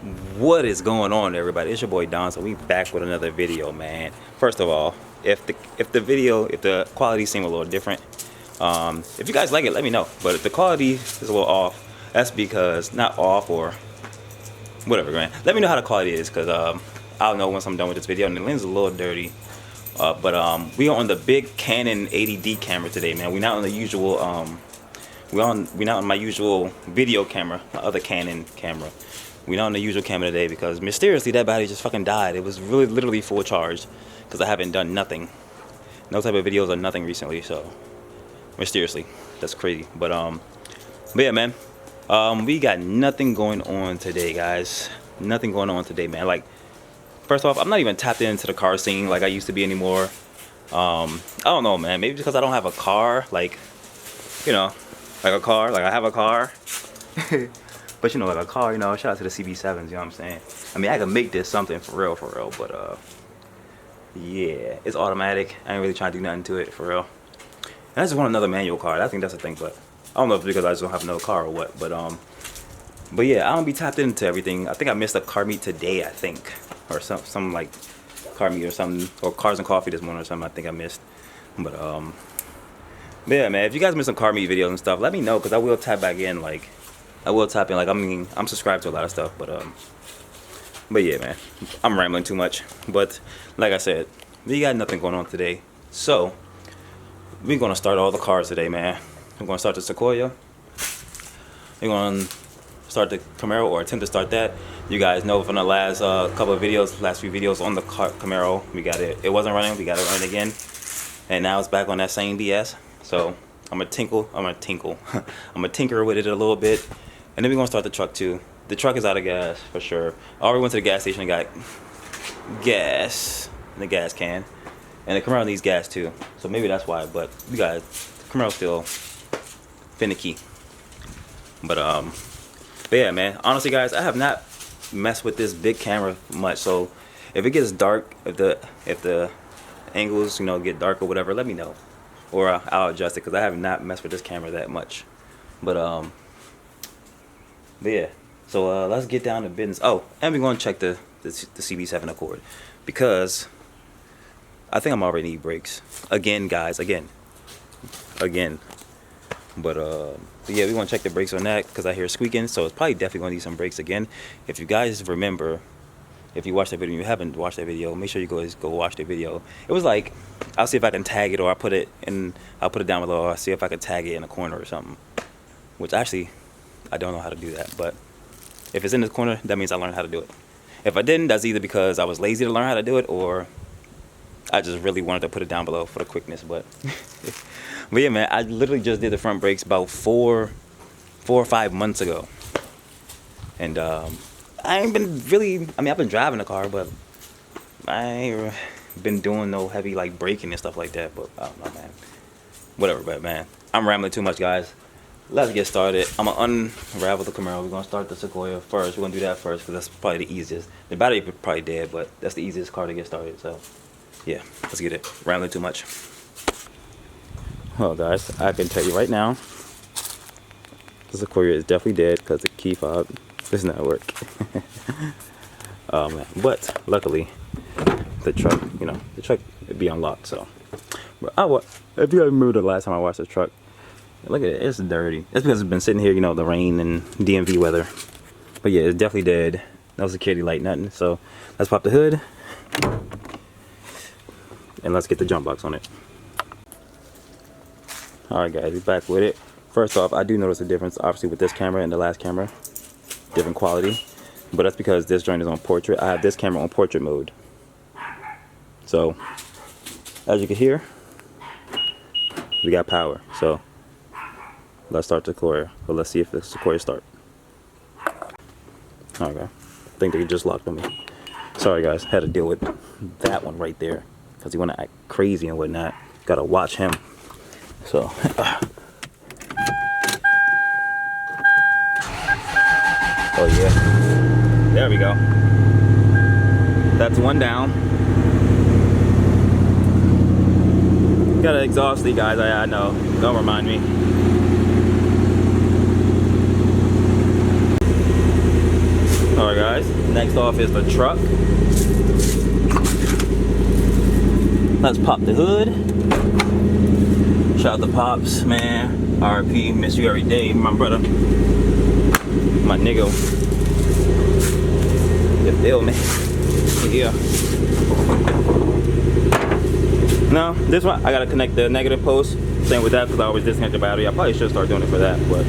What is going on, everybody? It's your boy Dantz, so we back with another video, man. First of all, if the quality seem a little different, if you guys like it, let me know. But if the quality is a little off, that's because not off or whatever, man. Let me know how the quality is, cause I'll know once I'm done with this video. And the lens is a little dirty, but we are on the big Canon 80D camera today, man. We're not on the usual we're not on my usual video camera, my other Canon camera. We're not on the usual camera today because mysteriously that battery just fucking died. It was really literally full charge because I haven't done nothing, no type of videos or nothing recently. So mysteriously, that's crazy. But yeah, man, we got nothing going on today, guys. Nothing going on today, man. Like, first off, I'm not even tapped into the car scene like I used to be anymore. I don't know, man. Maybe because I don't have a car, like, you know, like a car, like I have a car. But you know, like a car, you know, shout out to the CB7s, you know what I'm saying? I mean, I can make this something for real, but yeah, it's automatic. I ain't really trying to do nothing to it, for real. And I just want another manual car. I think that's the thing, but I don't know if it's because I just don't have another car or what, but yeah, I don't be tapped into everything. I think I missed a car meet today, I think, or some like car meet or something, or Cars and Coffee this morning or something I think I missed. But yeah, man, if you guys miss some car meet videos and stuff, let me know, because I will tap back in, like, I will tap in, like, I mean, I'm subscribed to a lot of stuff, but yeah, man, I'm rambling too much. But like I said, we got nothing going on today, so we're gonna start all the cars today, man. We're gonna start the Sequoia. We're gonna start the Camaro, or attempt to start that. You guys know from the last couple of videos, last few videos on the Camaro, we got it. It wasn't running. We got it running again, and now it's back on that same BS. So I'm gonna tinker with it a little bit. And then we're gonna start the truck too. The truck is out of gas for sure. I already went to the gas station and got gas in the gas can. And the Camaro needs gas too. So maybe that's why, but we got the Camaro's still finicky. But yeah, man. Honestly, guys, I have not messed with this big camera much. So if it gets dark, if the angles, you know, get dark or whatever, let me know. Or I'll adjust it, because I have not messed with this camera that much. But yeah, so let's get down to business. Oh, and we're gonna check the CB7 Accord, because I think I'm already need brakes again, guys, again. But yeah, we want to check the brakes on that, because I hear squeaking, so it's probably definitely gonna need some brakes again. If you guys remember, if you watched that video, and you haven't watched that video, make sure you go watch the video. It was like, I'll see if I can tag it, or I'll put it down below, or I'll see if I can tag it in a corner or something. Which actually, I don't know how to do that, but if it's in the corner, that means I learned how to do it. If I didn't, that's either because I was lazy to learn how to do it, or I just really wanted to put it down below for the quickness. But but yeah, man, I literally just did the front brakes about 4 or 5 months ago, and I ain't been really, I mean, I've been driving the car, but I ain't been doing no heavy like braking and stuff like that. But I don't know, man, whatever. But man, I'm rambling too much, guys. Let's get started. I'm gonna unravel the Camaro. We're gonna start the Sequoia first. We're gonna do that first, because that's probably the easiest. The battery is probably dead, but that's the easiest car to get started. So yeah, let's get it. Rambling too much. Well, guys, I can tell you right now, the Sequoia is definitely dead, because the key fob does not work. Oh man, but luckily the truck, you know, the truck would be unlocked. So, but if you remember the last time I watched the truck, look at it, it's dirty. That's because it's been sitting here, you know, the rain and DMV weather. But yeah, it's definitely dead. No security light, nothing. So let's pop the hood, and let's get the jump box on it. Alright guys, we're back with it. First off, I do notice a difference, obviously, with this camera and the last camera. Different quality. But that's because this joint is on portrait. I have this camera on portrait mode. So, as you can hear, we got power. So, let's start the Sequoia. But let's see if the Sequoia start. Okay. I think they just locked on me. Sorry guys, had to deal with that one right there, because he wanna act crazy and whatnot. Gotta watch him. So oh yeah, there we go. That's one down. Gotta exhaust these guys, I know. Don't remind me. Alright guys. guys, next off is the truck. Let's pop the hood. Shout out to Pops, man. RP, miss you every day, my brother. My nigga. You feel me? Yeah. Now, this one, I gotta connect the negative post. Same with that, because I always disconnect the battery. I probably should start doing it for that, but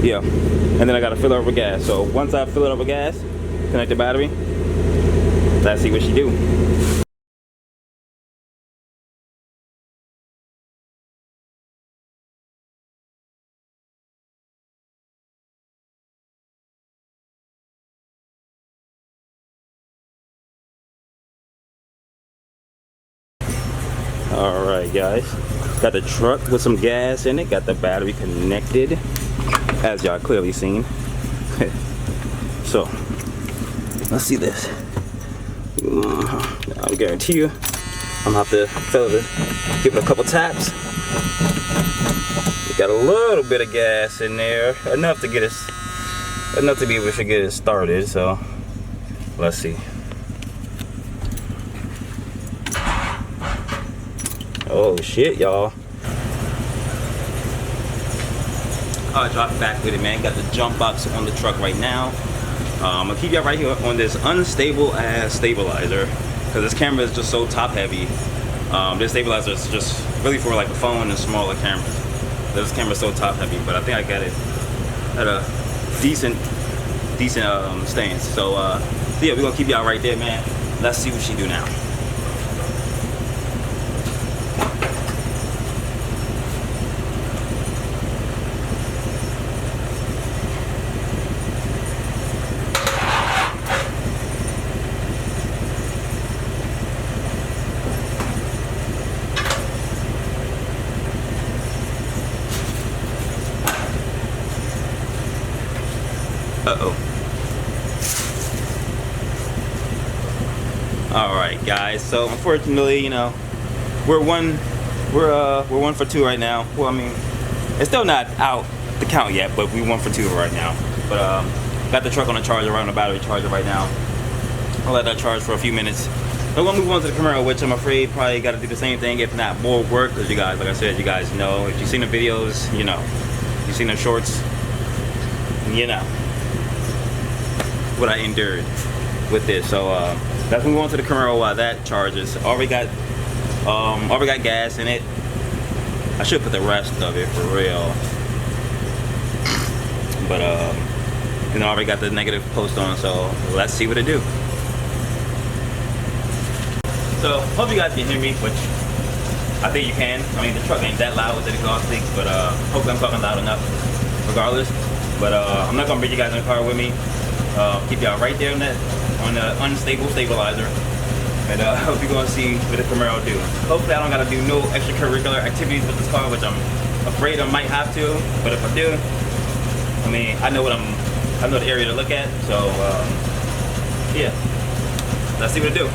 yeah. And then I gotta fill it up with gas. So once I fill it up with gas, connect the battery, let's see what she do. Alright guys, got the truck with some gas in it, got the battery connected, as y'all clearly seen. So, let's see this. I guarantee you, I'm gonna have to fill it, give it a couple taps. We got a little bit of gas in there, enough to get us, enough to be able to get it started, so let's see. Oh shit, y'all. I'll drop back with it, man. Got the jump box on the truck right now. I'm gonna keep y'all right here on this unstable ass stabilizer, because this camera is just so top heavy. This stabilizer is just really for like a phone and smaller cameras. This camera is so top heavy, but I think I got it at a decent stance. So yeah, we're gonna keep y'all right there, man. Let's see what she do now. Uh-oh. Alright guys, so unfortunately, you know, we're one for two right now. Well, I mean, it's still not out the count yet, but we 1 for 2 right now. But got the truck on the charger, right on the battery charger right now. I'll let that charge for a few minutes. We're gonna move on to the Camaro, which I'm afraid probably gotta do the same thing, if not more work, because you guys, like I said, you guys know, if you've seen the videos, you know. You've seen the shorts, you know what I endured with this. So let's move on to the Camaro while that charges. Already got gas in it. I should put the rest of it for real, but you know, I already got the negative post on, so let's see what it do. So hope you guys can hear me, which I think you can. I mean, the truck ain't that loud with the exhaust leaks, but hopefully I'm talking loud enough regardless. But I'm not gonna bring you guys in the car with me. Keep y'all right there on the unstable stabilizer, and I hope you're gonna see what the Camaro do. Hopefully I don't gotta do no extracurricular activities with this car, which I'm afraid I might have to. But if I do, I mean, I know the area to look at. So yeah, let's see what it do.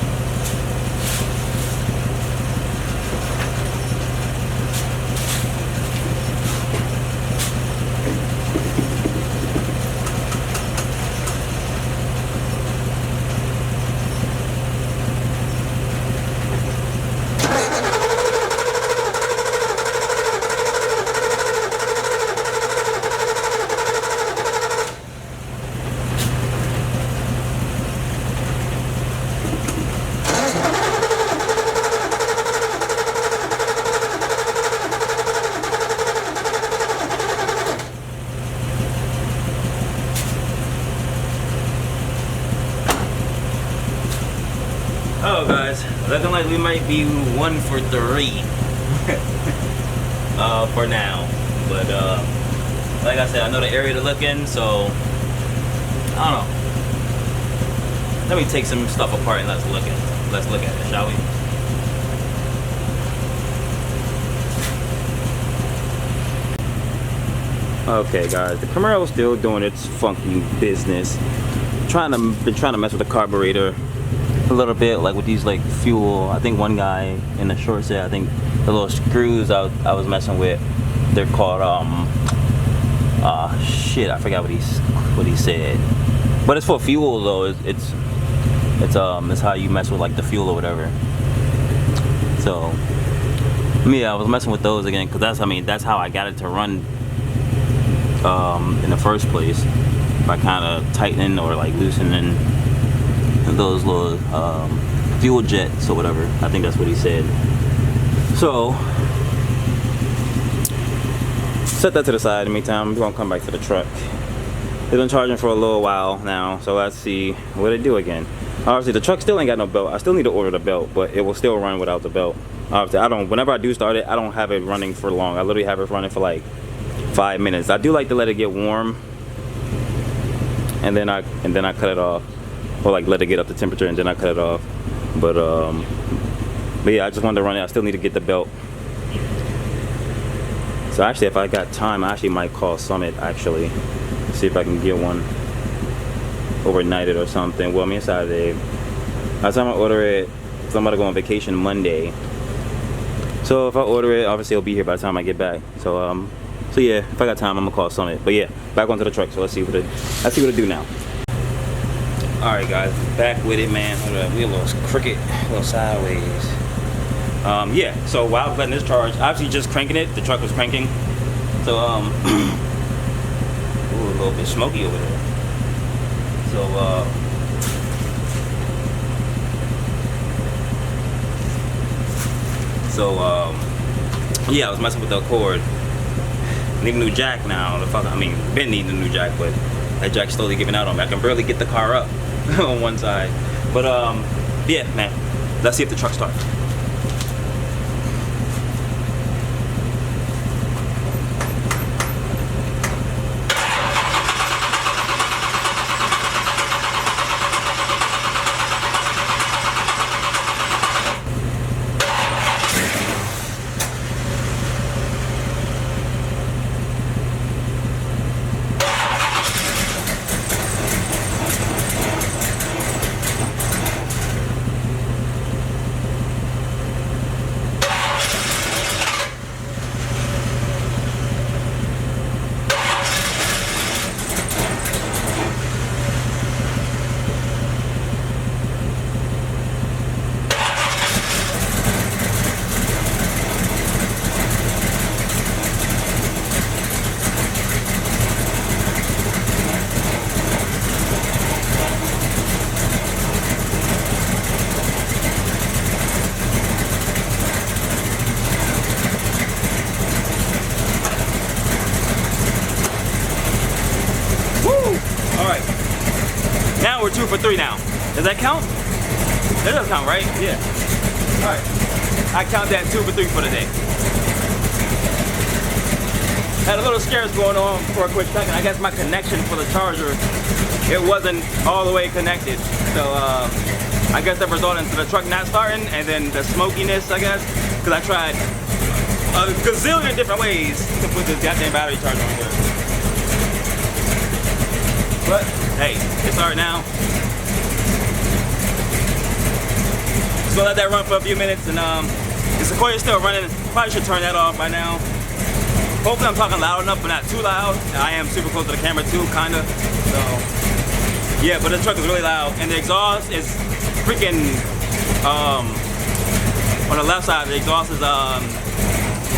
Oh guys, looking like we might be 1 for 3 for now. But like I said, I know the area to look in, so I don't know. Let me take some stuff apart and let's look at it, shall we? Okay guys, the Camaro's still doing its funky business. Been trying to mess with the carburetor a little bit, like with these like fuel. I think one guy in the short said, I think the little screws I was messing with, they're called shit, I forgot what he said. But it's for fuel though. It's how you mess with like the fuel or whatever. So yeah, I was messing with those again because that's how I got it to run in the first place, by kind of tightening or like loosening those little fuel jets or whatever. I think that's what he said. So set that to the side. In the meantime, we're gonna come back to the truck. It's been charging for a little while now, so let's see what it do again. Obviously the truck still ain't got no belt. I still need to order the belt, but it will still run without the belt. Obviously whenever I do start it, I don't have it running for long. I literally have it running for like 5 minutes. I do like to let it get warm and then I cut it off, or like let it get up to temperature and then I cut it off. But yeah, I just wanted to run it. I still need to get the belt. So actually, if I got time, I actually might call Summit actually, see if I can get one overnighted or something. Well, I mean it's Saturday. By the time I order it, so I'm about to go on vacation Monday. So if I order it, obviously it'll be here by the time I get back. So so yeah, if I got time, I'm gonna call Summit. But yeah, back onto the truck. So let's see what it do now. All right, guys, back with it, man. Hold up, we a little crooked, a little sideways. Yeah. So while I was letting this charge, obviously just cranking it. The truck was cranking. So ooh, a little bit smoky over there. So yeah, I was messing with the cord. Need a new jack now. Been needing a new jack, but that jack's slowly giving out on me. I can barely get the car up on one side. But yeah, man. Let's see if the truck starts. We're 2 for 3 now. Does that count? That does count, right? Yeah. All right. I count that 2 for 3 for the day. Had a little scares going on for a quick second. I guess my connection for the charger, it wasn't all the way connected. So I guess that resulted into the truck not starting, and then the smokiness, I guess, because I tried a gazillion different ways to put this goddamn battery charger on here. But hey, it's started now. Just gonna let that run for a few minutes, and the Sequoia's still running. Probably should turn that off by now. Hopefully I'm talking loud enough, but not too loud. I am super close to the camera too, kinda. So yeah, but the truck is really loud, and the exhaust is freaking on the left side. The exhaust is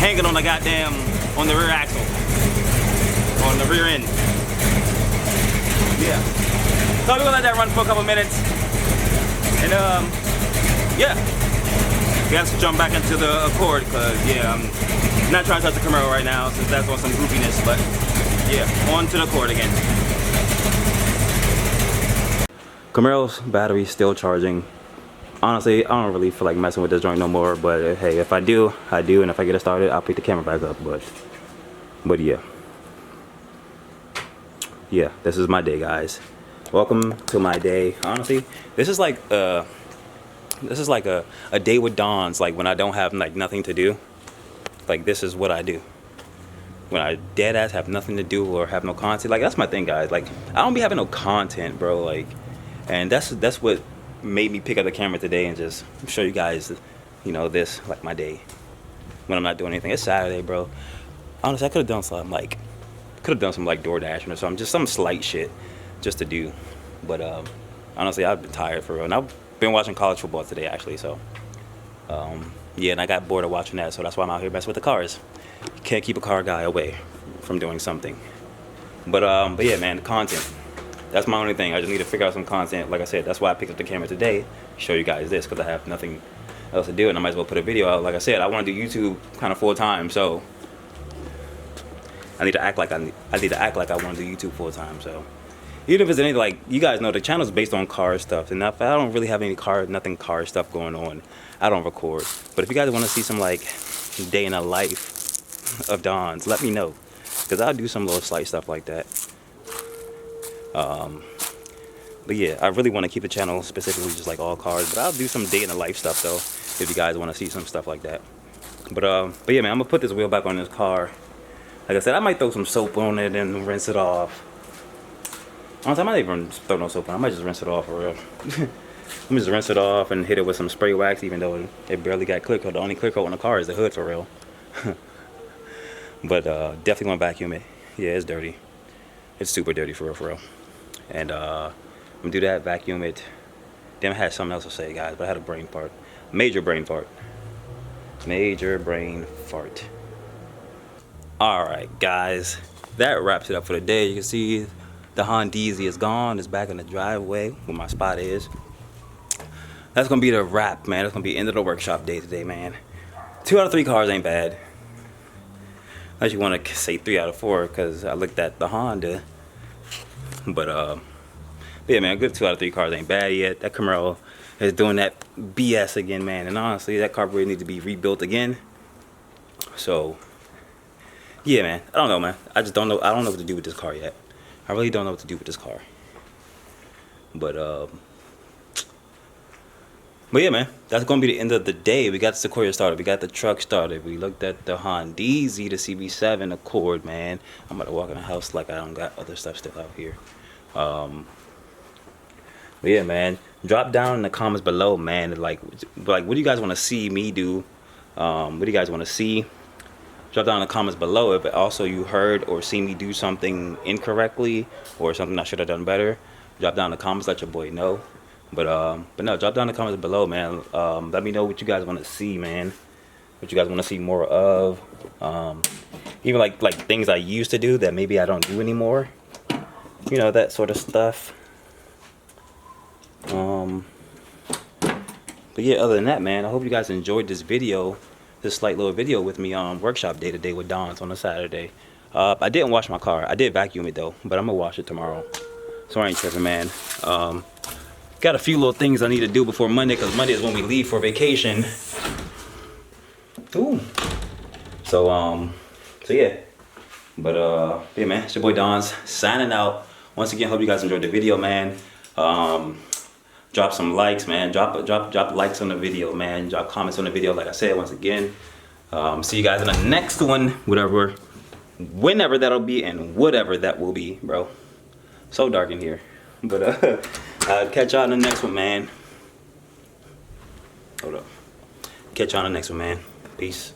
hanging on the goddamn on the rear axle, on the rear end. Yeah. So we're gonna let that run for a couple minutes, and yeah, we have to jump back into the Accord, because yeah, I'm not trying to touch the Camaro right now since that's on some goofiness, but yeah, on to the Accord again. Camaro's battery's still charging. Honestly, I don't really feel like messing with this joint no more, but hey, if I do, I do, and if I get it started, I'll pick the camera back up, but yeah. Yeah, this is my day, guys. Welcome to my day. Honestly, this is like a day with Dantz, like when I don't have like nothing to do. Like this is what I do when I dead ass have nothing to do or have no content. Like that's my thing, guys. Like I don't be having no content, bro. Like, and that's what made me pick up the camera today and just show you guys, you know, this like my day when I'm not doing anything. It's Saturday, bro. Honestly, I could have done something like DoorDashing or something, just some slight shit just to do. But honestly, I've been tired for real. And I've been watching college football today, actually. So yeah, and I got bored of watching that. So that's why I'm out here messing with the cars. You can't keep a car guy away from doing something. But yeah, man, content. That's my only thing. I just need to figure out some content. Like I said, that's why I picked up the camera today to show you guys this, because I have nothing else to do, and I might as well put a video out. Like I said, I want to do YouTube kind of full time, so I need to act like I want to do YouTube full time. So even if it's anything, like, you guys know the channel's based on car stuff, and if I don't really have nothing car stuff going on, I don't record. But if you guys want to see some like day in the life of Dantz, let me know, because I'll do some little slight stuff like that. But yeah, I really want to keep the channel specifically just like all cars, but I'll do some day in the life stuff though, if you guys want to see some stuff like that. But yeah, man, I'm gonna put this wheel back on this car. Like I said, I might throw some soap on it and rinse it off. Honestly, I might even throw no soap on it. I might just rinse it off for real. Let me just rinse it off and hit it with some spray wax, even though it barely got clear coat. The only clear coat on the car is the hood for real. But definitely want to vacuum it. Yeah, it's dirty. It's super dirty for real. And I'm gonna do that, vacuum it. Damn, I had something else to say, guys, but I had a brain fart. Major brain fart. Major brain fart. Alright, guys, that wraps it up for the day. You can see the Hondeezy is gone. It's back in the driveway where my spot is. That's gonna be the wrap, man. That's gonna be the end of the workshop day today, man. 2 out of 3 cars ain't bad. Unless you want to say 3 out of 4, because I looked at the Honda. But yeah, man, a good 2 out of 3 cars ain't bad yet. That Camaro is doing that BS again, man. And honestly, that carburetor needs to be rebuilt again. So yeah, man, I don't know, man. I just don't know. I don't know what to do with this car yet. I really don't know what to do with this car. But yeah, man, that's gonna be the end of the day. We got the Sequoia started. We got the truck started. We looked at the Hondeezy, the CB7 Accord, man. I'm about to walk in the house like I don't got other stuff still out here. But yeah, man, drop down in the comments below, man. Like what do you guys want to see me do? What do you guys want to see? Drop down in the comments below if also you heard or see me do something incorrectly or something I should have done better. Drop down in the comments, let your boy know. But no, drop down in the comments below, man. Let me know what you guys want to see, man. What you guys want to see more of. Even like things I used to do that maybe I don't do anymore. You know, that sort of stuff. But yeah, other than that, man, I hope you guys enjoyed this video. This slight little video with me on workshop day today with Dantz on a Saturday. I didn't wash my car. I did vacuum it though, but I'm gonna wash it tomorrow. So I ain't tripping, man. Got a few little things I need to do before Monday, because Monday is when we leave for vacation. Ooh. So yeah. But yeah, man, it's your boy Dantz signing out. Once again, hope you guys enjoyed the video, man. Drop some likes, man. Drop likes on the video, man. Drop comments on the video, like I said, once again. See you guys in the next one, whenever that'll be and whatever that will be, bro. So dark in here. But I'll catch y'all in the next one, man. Hold up. Catch y'all in the next one, man. Peace.